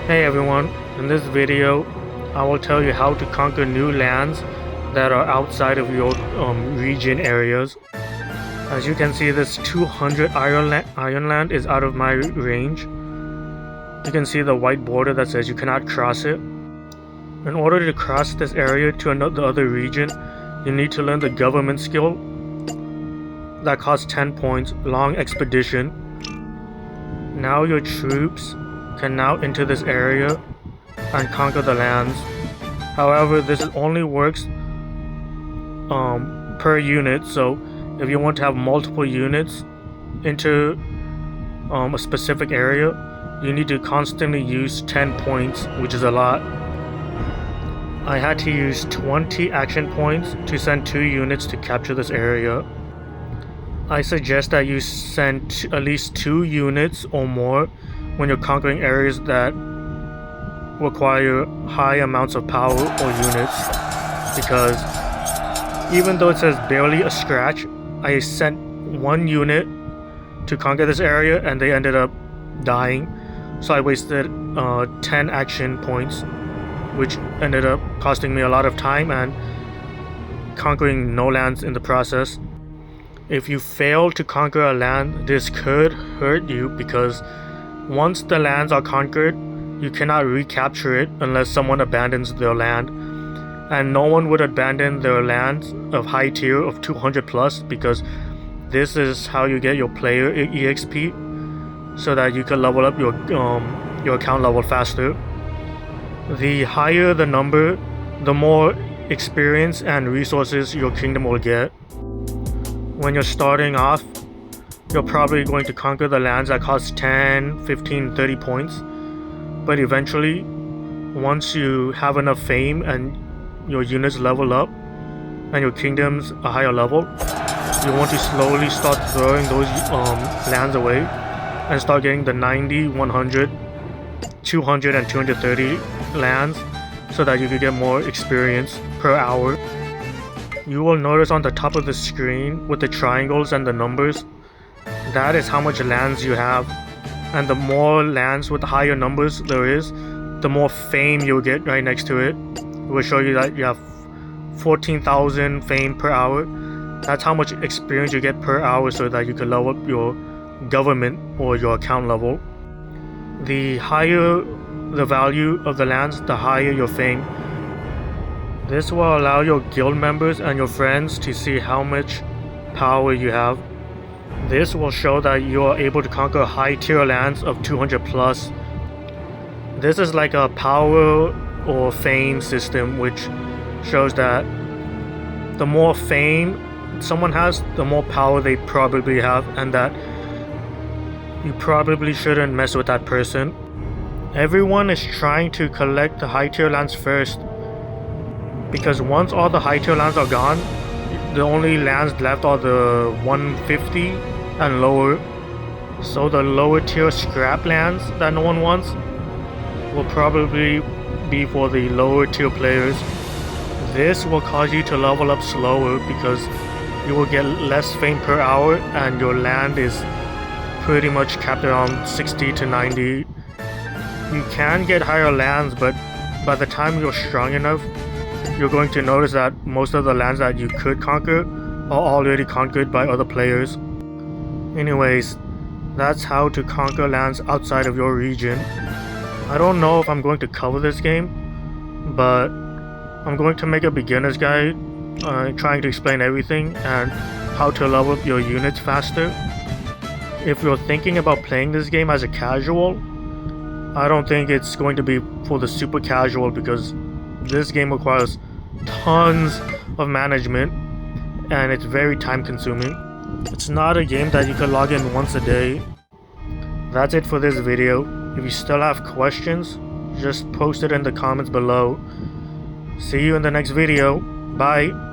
Hey everyone, in this video I will tell you how to conquer new lands that are outside of your region areas. As you can see, this 200 iron land is out of my range. You can see the white border that says you cannot cross it. In order to cross this area to another other region, you need to learn the government skill that costs 10 points, Long Expedition. Now your troops can now enter this area and conquer the lands. However, this only works per unit, so if you want to have multiple units enter a specific area, you need to constantly use 10 points, which is a lot. I had to use 20 action points to send 2 units to capture this area. I suggest that you send at least 2 units or more when you're conquering areas that require high amounts of power or units, because even though it says barely a scratch, I sent 1 unit to conquer this area and they ended up dying, so I wasted 10 action points, which ended up costing me a lot of time and conquering no lands in the process. If you fail to conquer a land, this could hurt you, because once the lands are conquered, you cannot recapture it unless someone abandons their land. And no one would abandon their lands of high tier of 200 plus, because this is how you get your player EXP, so that you can level up your account level faster. The higher the number, the more experience and resources your kingdom will get. When you're starting off, you're probably going to conquer the lands that cost 10, 15, 30 points. But eventually, once you have enough fame and your units level up and your kingdom's a higher level, you want to slowly start throwing those lands away and start getting the 90, 100, 200 and 230 lands, so that you can get more experience per hour. You will notice on the top of the screen with the triangles and the numbers, that is how much lands you have. And the more lands with higher numbers there is, the more fame you'll get right next to it. It will show you that you have 14,000 fame per hour. That's how much experience you get per hour, so that you can level up your government or your account level. The higher the value of the lands, the higher your fame. This will allow your guild members and your friends to see how much power you have. This will show that you are able to conquer high tier lands of 200 plus. This is like a power or fame system, which shows that the more fame someone has, the more power they probably have, and that you probably shouldn't mess with that person. Everyone is trying to collect the high tier lands first, because once all the high tier lands are gone, the only lands left are the 150 and lower. So the lower tier scrap lands that no one wants will probably be for the lower tier players. This will cause you to level up slower, because you will get less fame per hour and your land is pretty much capped around 60 to 90. You can get higher lands, but by the time you're strong enough, you're going to notice that most of the lands that you could conquer are already conquered by other players. Anyways, that's how to conquer lands outside of your region. I don't know if I'm going to cover this game, but I'm going to make a beginner's guide trying to explain everything and how to level up your units faster. If you're thinking about playing this game as a casual, I don't think it's going to be for the super casual, because this game requires tons of management and it's very time consuming. It's not a game that you can log in once a day. That's it for this video. If you still have questions, just post it in the comments below. See you in the next video. Bye.